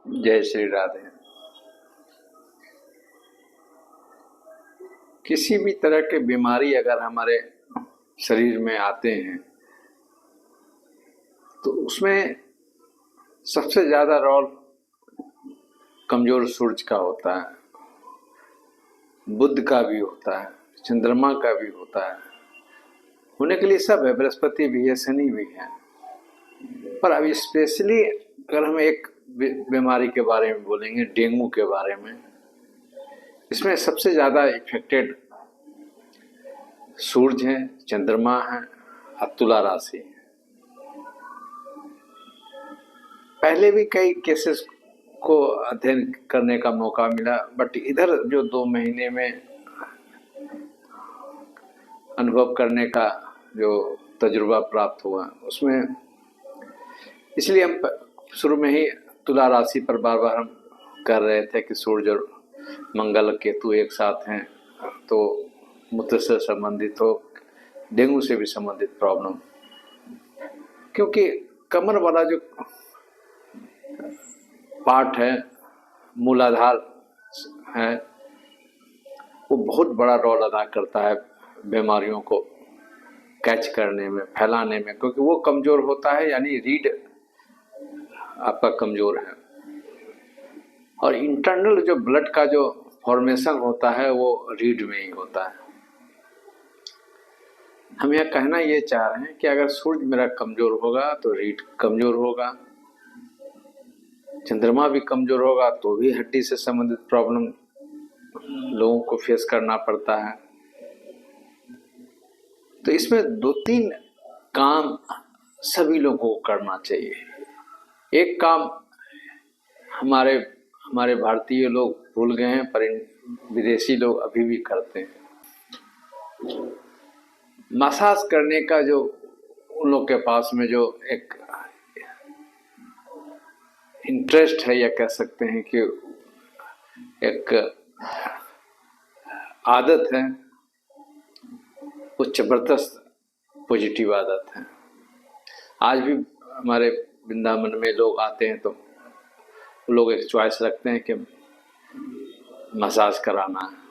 जय श्री राधे। किसी भी तरह के बीमारी अगर हमारे शरीर में आते हैं तो उसमें सबसे ज्यादा रोल कमजोर सूर्य का होता है, बुध का भी होता है, चंद्रमा का भी होता है। होने के लिए सब है, बृहस्पति भी है, शनि भी है। पर अब स्पेशली अगर हम एक बीमारी के बारे में बोलेंगे, डेंगू के बारे में, इसमें सबसे ज्यादा इफेक्टेड सूर्य है, चंद्रमा है और तुला राशि है। पहले भी कई केसेस को अध्ययन करने का मौका मिला, बट इधर जो 2 महीने में अनुभव करने का जो तजुर्बा प्राप्त हुआ उसमें, इसलिए हम शुरू में ही तुला राशि पर बार बार हम कर रहे थे कि सूर्य और मंगल केतु एक साथ हैं तो मूत्र से संबंधित हो, डेंगू से भी संबंधित प्रॉब्लम, क्योंकि कमर वाला जो पार्ट है, मूलाधार है, वो बहुत बड़ा रोल अदा करता है बीमारियों को कैच करने में, फैलाने में, क्योंकि वो कमजोर होता है, यानी रीढ़ आपका कमजोर है। और इंटरनल जो ब्लड का जो फॉर्मेशन होता है वो रीढ़ में ही होता है। हम यह कहना ये चाह रहे हैं कि अगर सूर्य मेरा कमजोर होगा तो रीढ़ कमजोर होगा, चंद्रमा भी कमजोर होगा तो भी हड्डी से संबंधित प्रॉब्लम लोगों को फेस करना पड़ता है। तो इसमें 2-3 काम सभी लोगों को करना चाहिए। एक काम हमारे भारतीय लोग भूल गए हैं, पर विदेशी लोग अभी भी करते हैं। मसाज करने का जो उन लोग के पास में जो एक इंटरेस्ट है, या कह सकते हैं कि एक आदत है, वो जबरदस्त पॉजिटिव आदत है। आज भी हमारे वृंदावन में लोग आते हैं तो वो लोग एक चॉइस रखते हैं कि मसाज कराना है।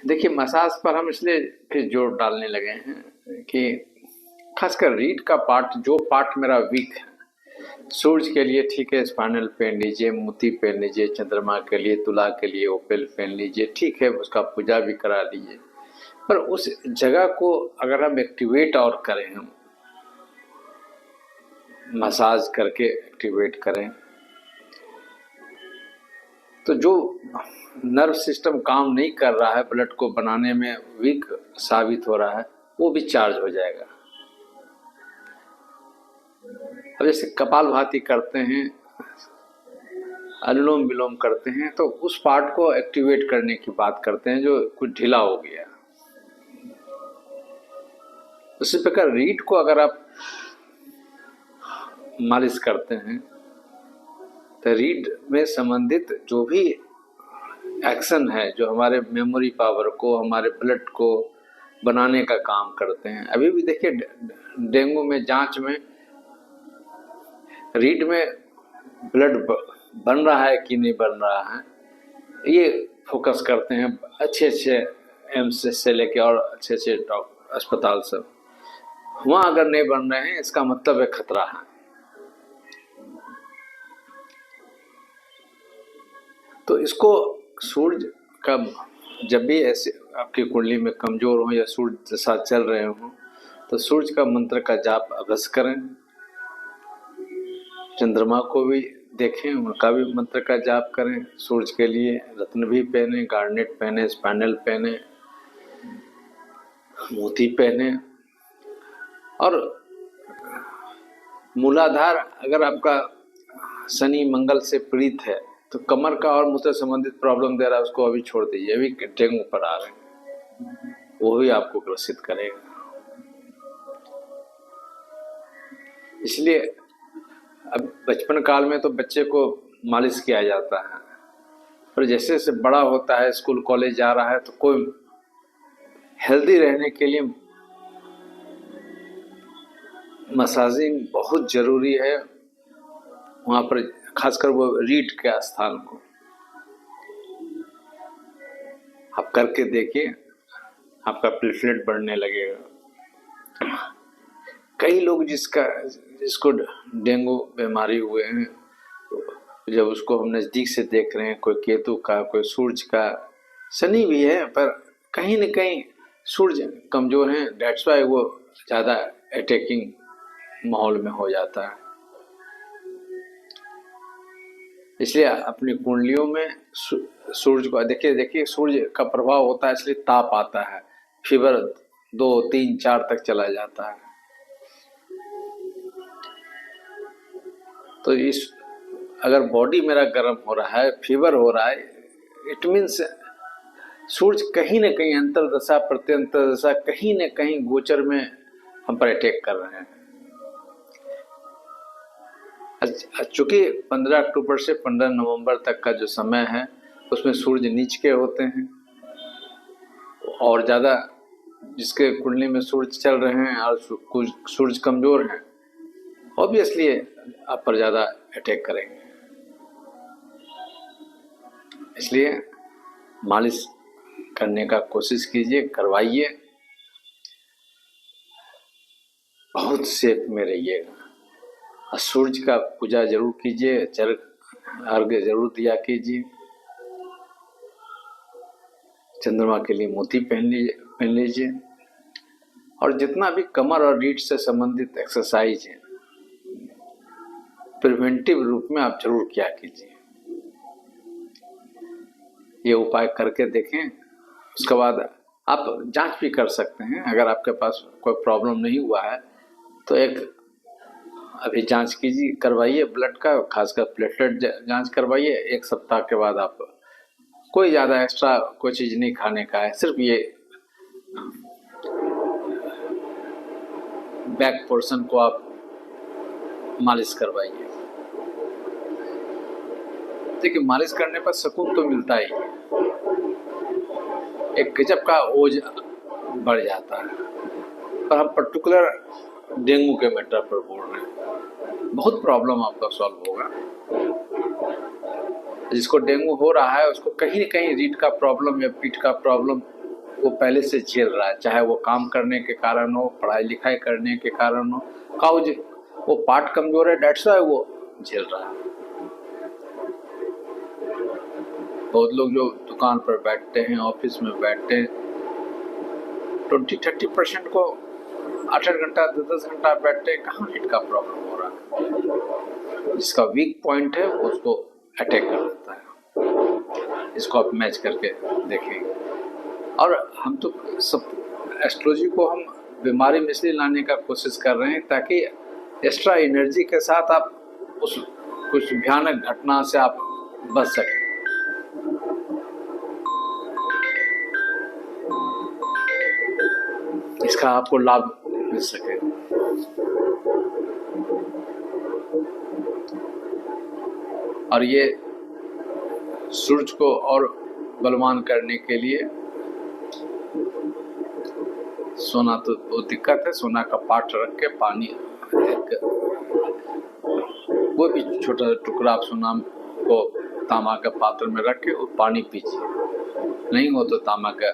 देखिए, मसाज पर हम इसलिए फिर जोर डालने लगे हैं कि खासकर रीढ़ का पार्ट, जो पार्ट मेरा वीक है, सूर्य के लिए ठीक है स्पाइनल पहन लीजिए, मोती पहन लीजिए, चंद्रमा के लिए, तुला के लिए ओपेल पहन लीजिए, ठीक है, उसका पूजा भी करा लीजिए, पर उस जगह को अगर हम एक्टिवेट और करें, हम मसाज करके एक्टिवेट करें, तो जो नर्व सिस्टम काम नहीं कर रहा है, ब्लड को बनाने में वीक साबित हो रहा है, वो भी चार्ज हो जाएगा। अब जैसे कपालभाति करते हैं, अनुलोम विलोम करते हैं, तो उस पार्ट को एक्टिवेट करने की बात करते हैं जो कुछ ढीला हो गया। उसी प्रकार रीढ़ को अगर आप मालिश करते हैं तो रीढ़ में संबंधित जो भी एक्शन है, जो हमारे मेमोरी पावर को, हमारे ब्लड को बनाने का काम करते हैं। अभी भी देखिए डेंगू में जांच में रीढ़ में ब्लड बन रहा है कि नहीं बन रहा है, ये फोकस करते हैं अच्छे एम्स से लेके और अच्छे अस्पताल सब। वहाँ अगर नहीं बन रहे हैं, इसका मतलब है खतरा है। तो इसको सूर्य का जब भी ऐसे आपकी कुंडली में कमजोर हो या सूर्य दशा चल रहे हो, तो सूर्य का मंत्र का जाप अवश्य करें। चंद्रमा को भी देखें, उनका भी मंत्र का जाप करें। सूर्य के लिए रत्न भी पहने, गार्नेट पहने, स्पाइनल पहने, मोती पहने। और मूलाधार अगर आपका शनि मंगल से पीड़ित है तो कमर का और मुझसे संबंधित प्रॉब्लम दे रहा है, उसको अभी छोड़ दीजिए। अभी डेंगू पर आ रहे हैं, वो भी आपको ग्रसित करेगा। इसलिए अब बचपन काल में तो बच्चे को मालिश किया जाता है, पर जैसे जैसे बड़ा होता है, स्कूल कॉलेज जा रहा है, तो कोई हेल्दी रहने के लिए मसाजिंग बहुत जरूरी है। वहां पर खासकर वो रीढ़ के स्थान को आप करके देखिए, आपका प्लेटलेट बढ़ने लगेगा। कई लोग जिसको डेंगू बीमारी हुए हैं, जब उसको हम नजदीक से देख रहे हैं, कोई केतु का, कोई सूरज का, शनि भी है, पर कहीं न कहीं सूरज कमजोर है, दैट्स वाई वो ज्यादा अटैकिंग माहौल में हो जाता है। इसलिए अपनी कुंडलियों में सूरज को देखिए सूरज का प्रभाव होता है, इसलिए ताप आता है, फीवर 2, 3, 4 तक चला जाता है। तो अगर बॉडी मेरा गर्म हो रहा है, फीवर हो रहा है, इट मीन्स सूरज कहीं न कहीं अंतर्दशा प्रत्यंतरदशा कहीं न कहीं गोचर में हम पर अटैक कर रहे हैं। चूंकि 15 अक्टूबर से 15 नवंबर तक का जो समय है उसमें सूरज नीच के होते हैं, और ज़्यादा जिसके कुंडली में सूरज चल रहे हैं और सूरज कमजोर हैं, ऑब्वियसली आप पर ज़्यादा अटैक करेंगे। इसलिए मालिश करने का कोशिश कीजिए, करवाइए, बहुत सेफ में रहिएगा। सूरज का पूजा जरूर कीजिए, अर्घ्य जरूर दिया कीजिए, चंद्रमा के लिए मोती पहन लीजिए, और जितना भी कमर और रीढ़ से संबंधित एक्सरसाइज है प्रिवेंटिव रूप में आप जरूर किया कीजिए। ये उपाय करके देखें, उसके बाद आप जांच भी कर सकते हैं। अगर आपके पास कोई प्रॉब्लम नहीं हुआ है तो एक अभी जांच कीजिए, करवाइए ब्लड का, खासकर प्लेटलेट जांच करवाइए। 1 सप्ताह के बाद आप कोई ज़्यादा एक्स्ट्रा कोई चीज़ नहीं खाने का है, सिर्फ ये बैक पोर्शन को आप मालिश करवाइए। देखिए, मालिश करने पर सुकून तो मिलता ही है, एक गजब का ओज बढ़ जाता है। पर हम पर्टिकुलर डेंगू के मैटर पर बोल रहे हैं, बहुत प्रॉब्लम आपका सॉल्व होगा। जिसको डेंगू हो रहा है उसको कहीं न कहीं रीढ़ का प्रॉब्लम या पीठ का प्रॉब्लम वो पहले से झेल रहा है, चाहे वो काम करने के कारण हो, पढ़ाई लिखाई करने के कारण हो, वो पार्ट कमजोर है, दैट्स व्हाई वो झेल रहा है। बहुत लोग जो दुकान पर बैठते हैं, ऑफिस में बैठते हैं, 20-30% को 8-8 घंटा 10-10 घंटा बैठते हैं, कहाँ रीढ़ का प्रॉब्लम हो रहा है। जिसका वीक पॉइंट है उसको अटैक कर देता है। इसको आप मैच करके देखेंगे। और हम तो सब एस्ट्रोलॉजी को हम बीमारी में इसलिए लाने का कोशिश कर रहे हैं ताकि एक्स्ट्रा एनर्जी के साथ आप उस कुछ भयानक घटना से आप बच सकें। इसका आपको लाभ मिल सके। और ये सूरज को और बलवान करने के लिए सोना तो बहुत दिक्कत है, सोना का पाठ रख के पानी वो भी छोटा टुकड़ा आप सोना को तांबा के पात्र में रख के और पानी पीजिए। नहीं हो तो तांबा के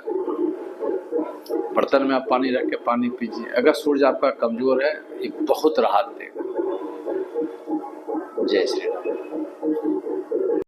बर्तन में आप पानी रख के पानी पीजिए। अगर सूरज आपका कमजोर है, ये बहुत राहत देगा। जय श्री राम।